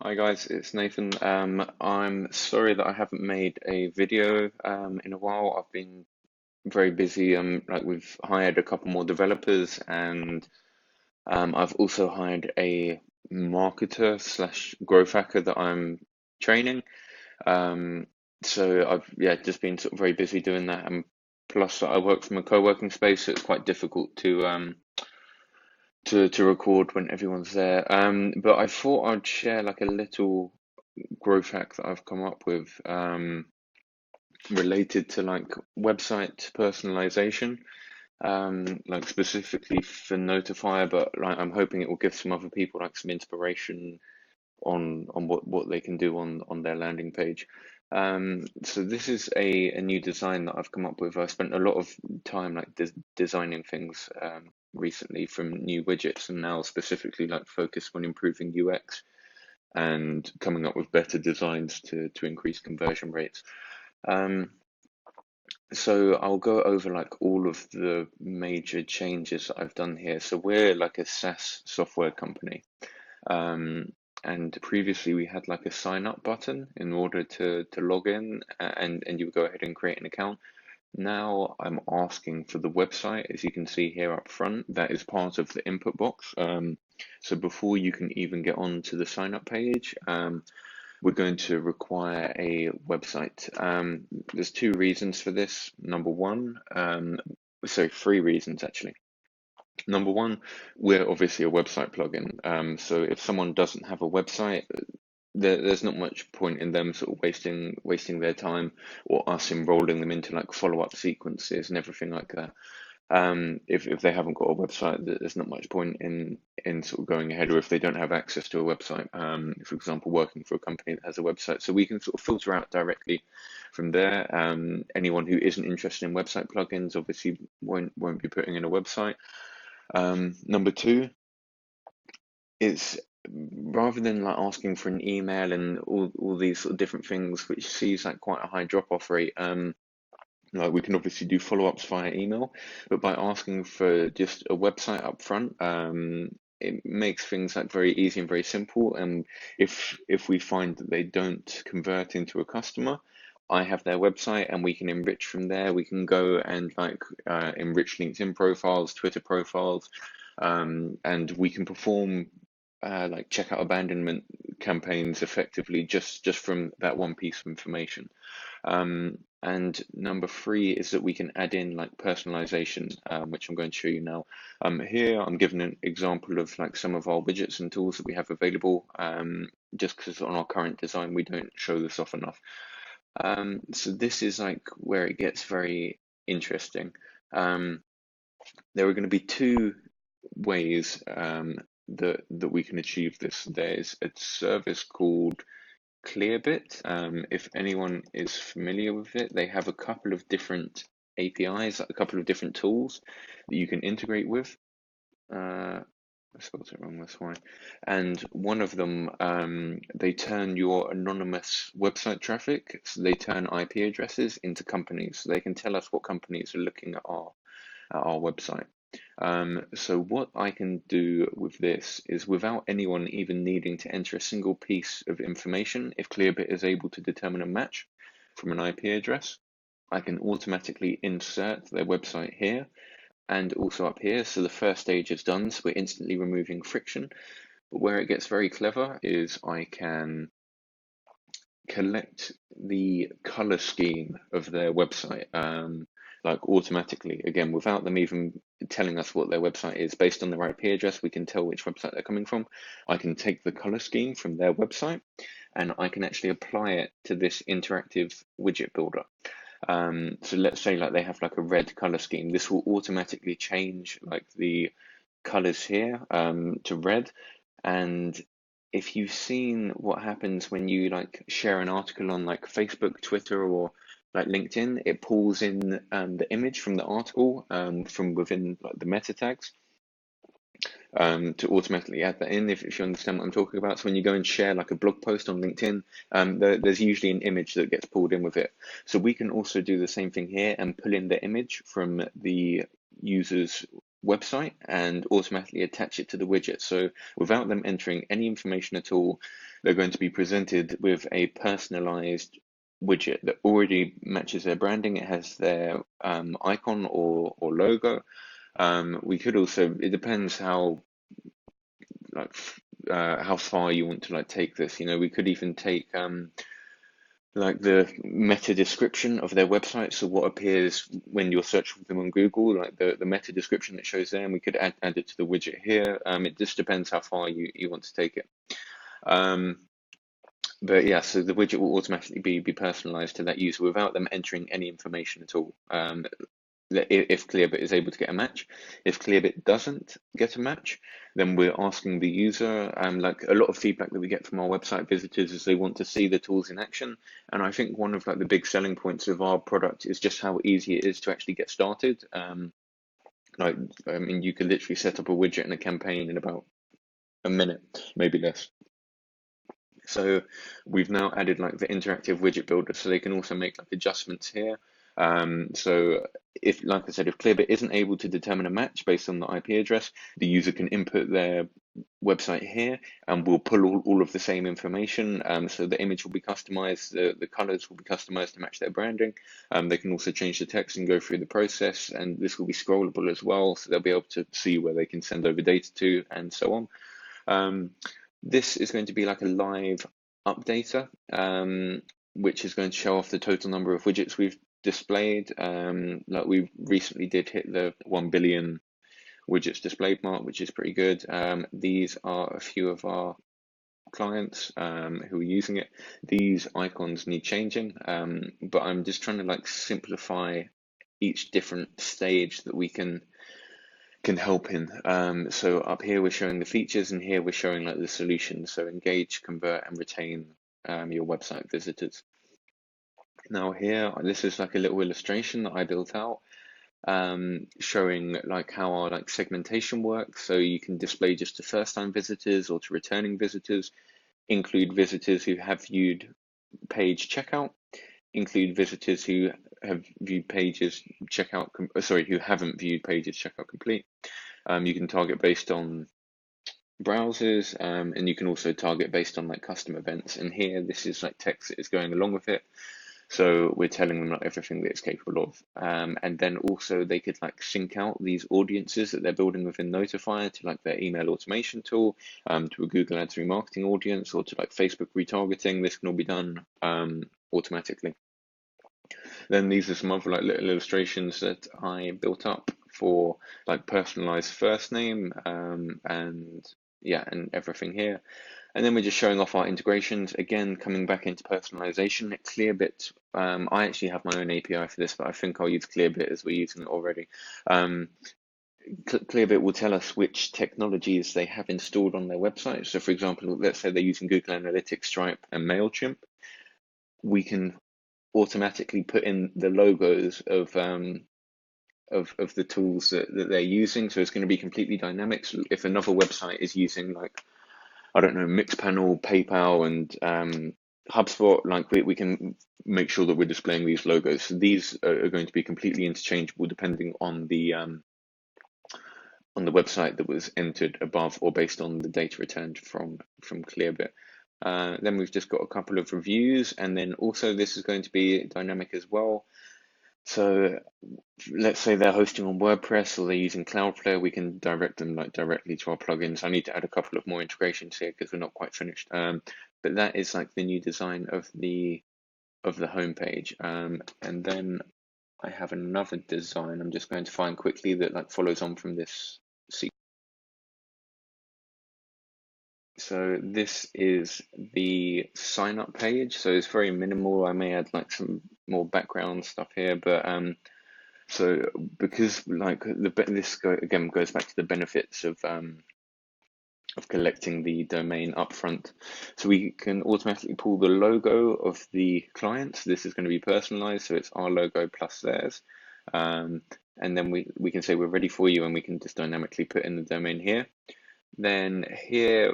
Hi guys, it's Nathan. I'm sorry that I haven't made a video in a while. I've been very busy. Like we've hired a couple more developers, and I've also hired a marketer slash growth hacker that I'm training. Um, so I've just been sort of very busy doing that, and plus I work from a co-working space, so it's quite difficult to record when everyone's there. But I thought I'd share like a little growth hack that I've come up with related to like website personalization, like specifically for Notifier, but like I'm hoping it will give some other people like some inspiration on what they can do on their landing page. So this is a new design that I've come up with. I spent a lot of time like designing things recently from new widgets, and now specifically like focused on improving UX and coming up with better designs to increase conversion rates. Um, so I'll go over like all of the major changes that I've done here. So we're like a SaaS software company. Um, and previously we had like a sign up button in order to log in, and you would go ahead and create an account. Now I'm asking for the website, as you can see here up front, that is part of the input box. So before you can even get onto the sign up page, we're going to require a website. There's two reasons for this. Number one, sorry, three reasons actually. Number one, we're obviously a website plugin. So if someone doesn't have a website, there's not much point in them sort of wasting their time or us enrolling them into like follow-up sequences and everything like that. If they haven't got a website, there's not much point in sort of going ahead, or if they don't have access to a website, for example, working for a company that has a website. So we can sort of filter out directly from there. Anyone who isn't interested in website plugins obviously won't be putting in a website. Number two is rather than like asking for an email and all these sort of different things, which sees like quite a high drop-off rate. Like we can obviously do follow-ups via email, but by asking for just a website up front, it makes things like very easy and very simple. And if we find that they don't convert into a customer, I have their website and we can enrich from there. We can go and like enrich LinkedIn profiles, Twitter profiles, and we can perform like checkout abandonment campaigns effectively just from that one piece of information. And number three is that we can add in like personalization, which I'm going to show you now. Here I'm giving an example of like some of our widgets and tools that we have available, just because on our current design we don't show this off enough. So this is like where it gets very interesting. There are going to be two ways that we can achieve this. There's a service called Clearbit. If anyone is familiar with it, they have a couple of different APIs, a couple of different tools that you can integrate with. I spelled it wrong, that's why. And one of them, they turn your anonymous website traffic, so they turn IP addresses into companies. So they can tell us what companies are looking at our website. So what I can do with this is without anyone even needing to enter a single piece of information, if Clearbit is able to determine a match from an IP address, I can automatically insert their website here and also up here. So the first stage is done, so we're instantly removing friction. But where it gets very clever is I can collect the color scheme of their website, like automatically, again, without them even telling us what their website is. Based on their IP address, we can tell which website they're coming from. I can take the color scheme from their website and I can actually apply it to this interactive widget builder. So let's say like they have like a red color scheme. This will automatically change like the colors here to red. And if you've seen what happens when you like share an article on like Facebook, Twitter, or like LinkedIn, it pulls in the image from the article from within like the meta tags to automatically add that in if you understand what I'm talking about. So when you go and share like a blog post on LinkedIn, there's usually an image that gets pulled in with it. So we can also do the same thing here and pull in the image from the user's website and automatically attach it to the widget. So without them entering any information at all, they're going to be presented with a personalized widget that already matches their branding. It has their icon or logo. We could also, it depends like how far you want to like take this. You know, we could even take like the meta description of their website. So what appears when you're searching for them on Google, like the meta description that shows there, and we could add it to the widget here. It just depends how far you want to take it. But yeah, so the widget will automatically be personalized to that user without them entering any information at all. If Clearbit is able to get a match. If Clearbit doesn't get a match, then we're asking the user, like a lot of feedback that we get from our website visitors is they want to see the tools in action. And I think one of like the big selling points of our product is just how easy it is to actually get started. Like, I mean, you could literally set up a widget and a campaign in about a minute, maybe less. So we've now added like the interactive widget builder, so they can also make like adjustments here. So if, like I said, if Clearbit isn't able to determine a match based on the IP address, the user can input their website here and we'll pull all of the same information. So the image will be customized, the colors will be customized to match their branding. They can also change the text and go through the process, and this will be scrollable as well, so they'll be able to see where they can send over data to and so on. This is going to be like a live updater, which is going to show off the total number of widgets we've displayed. Like we recently did hit the 1 billion widgets displayed mark, which is pretty good. These are a few of our clients who are using it. These icons need changing, but I'm just trying to like simplify each different stage that we can help in. So up here we're showing the features, and here we're showing like the solutions. So engage, convert, and retain your website visitors. Now here, this is like a little illustration that I built out, showing like how our like segmentation works. So you can display just to first-time visitors or to returning visitors, include visitors who have viewed page checkout, include visitors who have viewed pages checkout, who haven't viewed pages checkout complete. You can target based on browsers, and you can also target based on like custom events. And here, this is like text that is going along with it. So we're telling them like everything that it's capable of. And then also they could like sync out these audiences that they're building within Notifier to like their email automation tool, to a Google Ads remarketing audience, or to like Facebook retargeting. This can all be done automatically. Then these are some other like little illustrations that I built up for like personalized first name, and yeah, and everything here. And then we're just showing off our integrations. Again, coming back into personalization, Clearbit. I actually have my own API for this, but I think I'll use Clearbit as we're using it already. Clearbit will tell us which technologies they have installed on their website. So for example, let's say they're using Google Analytics, Stripe, and MailChimp. We can automatically put in the logos of the tools that they're using. So it's going to be completely dynamic. So if another website is using like, I don't know, Mixpanel, PayPal, and HubSpot, like we can make sure that we're displaying these logos. So these are going to be completely interchangeable depending on the website that was entered above or based on the data returned from Clearbit. Then we've just got a couple of reviews, and then also this is going to be dynamic as well. So let's say they're hosting on WordPress or they're using Cloudflare, we can direct them like directly to our plugins. I need to add a couple of more integrations here because we're not quite finished. But that is like the new design of the homepage. And then I have another design I'm just going to find quickly that like follows on from this. So this is the sign up page. So it's very minimal. I may add like some more background stuff here, but so because like again goes back to the benefits of collecting the domain upfront. So we can automatically pull the logo of the client. So this is going to be personalized, so it's our logo plus theirs. And then we can say we're ready for you, and we can just dynamically put in the domain here. Then here,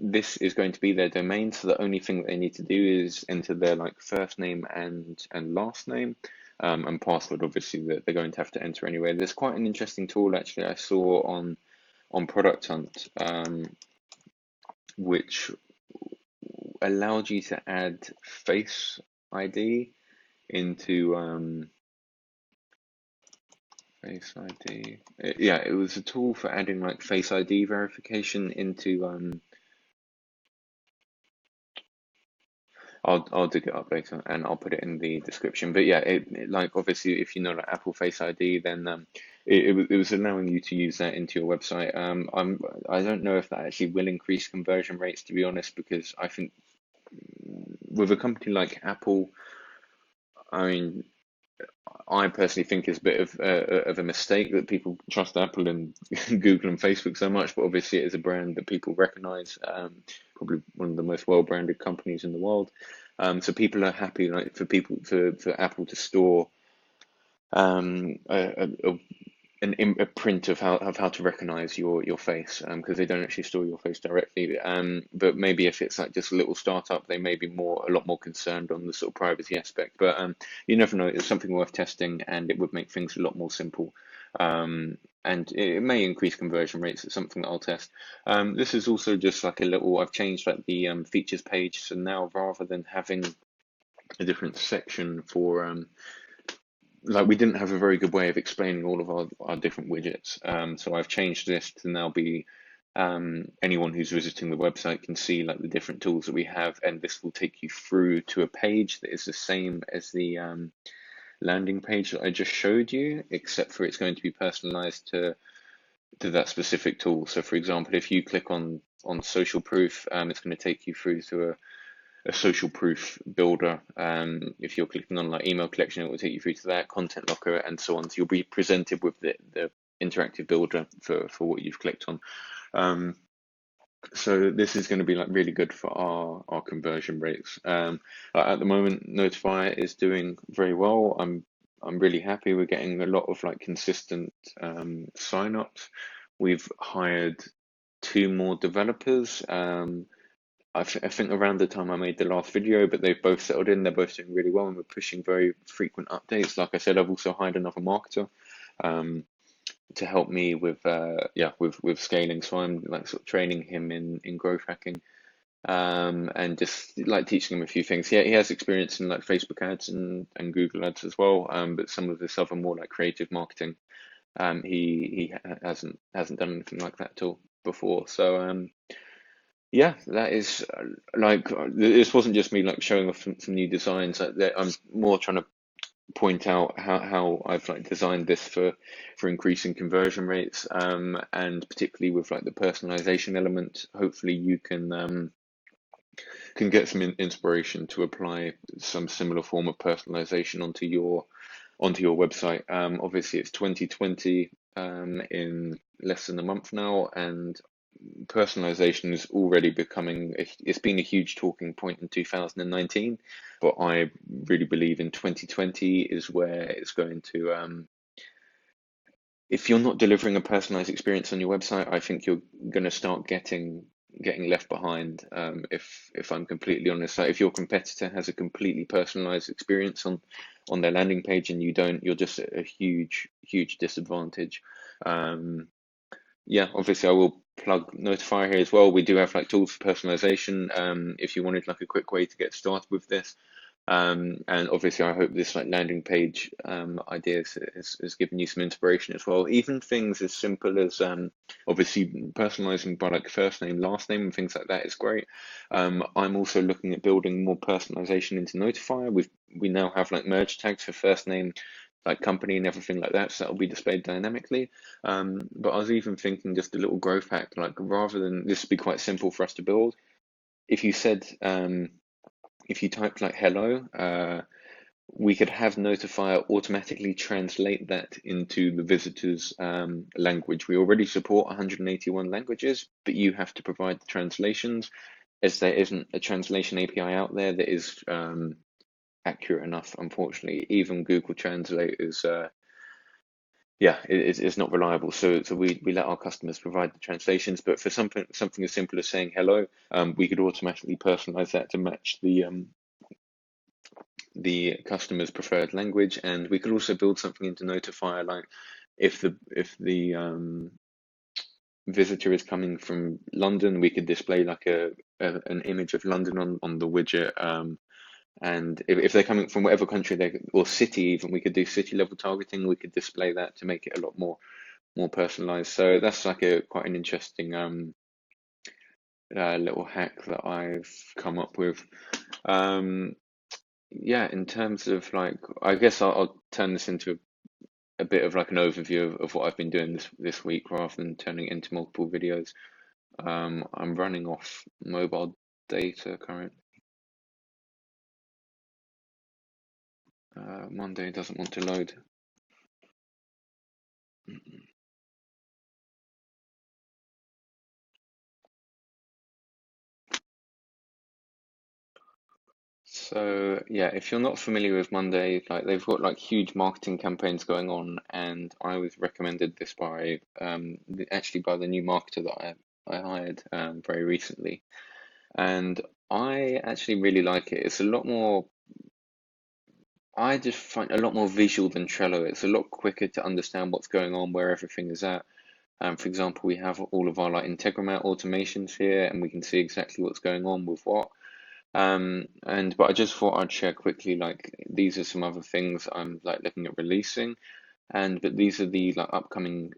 this is going to be their domain. So the only thing that they need to do is enter their like first name and last name. and password obviously that they're going to have to enter anyway. There's quite an interesting tool actually I saw on Product Hunt, which allowed you to add Face ID into Face ID. Yeah, it was a tool for adding like Face ID verification into I'll dig it up later and I'll put it in the description. But yeah, like obviously if you know like Apple Face ID, then it was allowing you to use that into your website. I don't know if that actually will increase conversion rates, to be honest, because I think with a company like Apple, I mean, I personally think it's a bit of a mistake that people trust Apple and Google and Facebook so much, but obviously it is a brand that people recognize, probably one of the most well-branded companies in the world. So people are happy like for Apple to store a print of how to recognize your face, because they don't actually store your face directly. But maybe if it's like just a little startup, they may be a lot more concerned on the sort of privacy aspect. But you never know. It's something worth testing, and it would make things a lot more simple. And it may increase conversion rates. It's something that I'll test. This is also just like a little. I've changed like the features page, so now rather than having a different section for like we didn't have a very good way of explaining all of our different widgets. So I've changed this to now be anyone who's visiting the website can see like the different tools that we have, and this will take you through to a page that is the same as the landing page that I just showed you, except for it's going to be personalized to that specific tool. So for example, if you click on social proof, it's going to take you through to a social proof builder. If you're clicking on like email collection, it will take you through to that, content locker, and so on. So you'll be presented with the interactive builder for what you've clicked on. So this is going to be like really good for our conversion rates. At the moment, Notify is doing very well. I'm really happy. We're getting a lot of like consistent signups. We've hired 2 more developers. I think around the time I made the last video, but they've both settled in. They're both doing really well, and we're pushing very frequent updates. Like I said, I've also hired another marketer to help me with with scaling. So I'm like sort of training him in growth hacking, and just like teaching him a few things. He has experience in like Facebook ads and Google ads as well, but some of this other more like creative marketing, he hasn't done anything like that at all before. So yeah, that is this wasn't just me like showing off some new designs. I'm more trying to point out how I've like designed this for increasing conversion rates, and particularly with like the personalization element. Hopefully, you can get some inspiration to apply some similar form of personalization onto your website. Obviously, it's 2020, in less than a month now, and personalization is already becoming it's been a huge talking point in 2019, but I really believe in 2020 is where it's going to if you're not delivering a personalized experience on your website, I think you're going to start getting left behind. If I'm completely honest, like if your competitor has a completely personalized experience on their landing page and you don't, you're just at a huge disadvantage. Yeah, obviously I will plug Notify here as well. We do have like tools for personalization, if you wanted like a quick way to get started with this. And obviously I hope this like landing page idea has given you some inspiration as well. Even things as simple as obviously personalizing by like first name, last name, and things like that is great. I'm also looking at building more personalization into Notify. We now have like merge tags for first name, like company and everything like that, so that'll be displayed dynamically. But I was even thinking just a little growth hack, like rather than this would be quite simple for us to build. If you said if you typed like hello, we could have Notifier automatically translate that into the visitor's language. We already support 181 languages, but you have to provide the translations, as there isn't a translation API out there that is accurate enough. Unfortunately, even Google Translate is it's not reliable. So we let our customers provide the translations, but for something as simple as saying hello, we could automatically personalize that to match the customer's preferred language, and we could also build something into Notifier, like if the visitor is coming from London, we could display like an image of London on the widget. And if they're coming from whatever country or city, even we could do city level targeting. We could display that to make it a lot more personalized. So that's like a quite an interesting little hack that I've come up with. Yeah, in terms of like, I guess I'll turn this into a bit of like an overview of what I've been doing this week rather than turning it into multiple videos. I'm running off mobile data currently. Monday doesn't want to load. So yeah, if you're not familiar with Monday, like they've got like huge marketing campaigns going on, and I was recommended this by actually by the new marketer that I hired very recently, and I actually really like it. It's a lot more. I just find a lot more visual than Trello. It's a lot quicker to understand what's going on, where everything is at. For example, we have all of our like Integromat automations here, and we can see exactly what's going on with what. But I just thought I'd share quickly, like these are some other things I'm like looking at releasing, but these are the like upcoming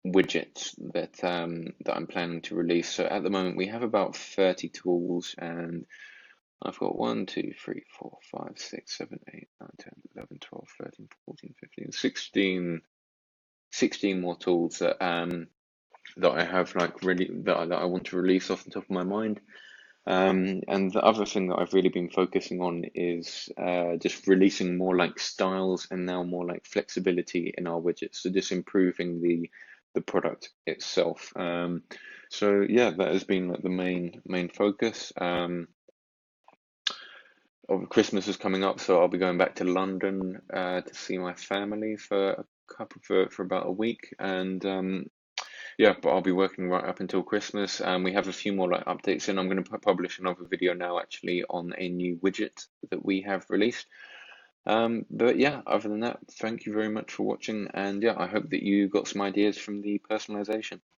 widgets that I'm planning to release. So at the moment we have about 30 tools, and I've got 1, 2, 3, 4, 5, 6, 7, 8, 9, 10, 11, 12, 13, 14, 15, 16 more tools that I have like really that I want to release off the top of my mind. And the other thing that I've really been focusing on is just releasing more like styles and now more like flexibility in our widgets. So just improving the product itself. So yeah, that has been like the main focus. Christmas is coming up, so I'll be going back to London to see my family for about a week, and yeah, but I'll be working right up until Christmas. We have a few more like updates in. I'm going to publish another video now actually on a new widget that we have released. But yeah, other than that, thank you very much for watching, and yeah, I hope that you got some ideas from the personalization.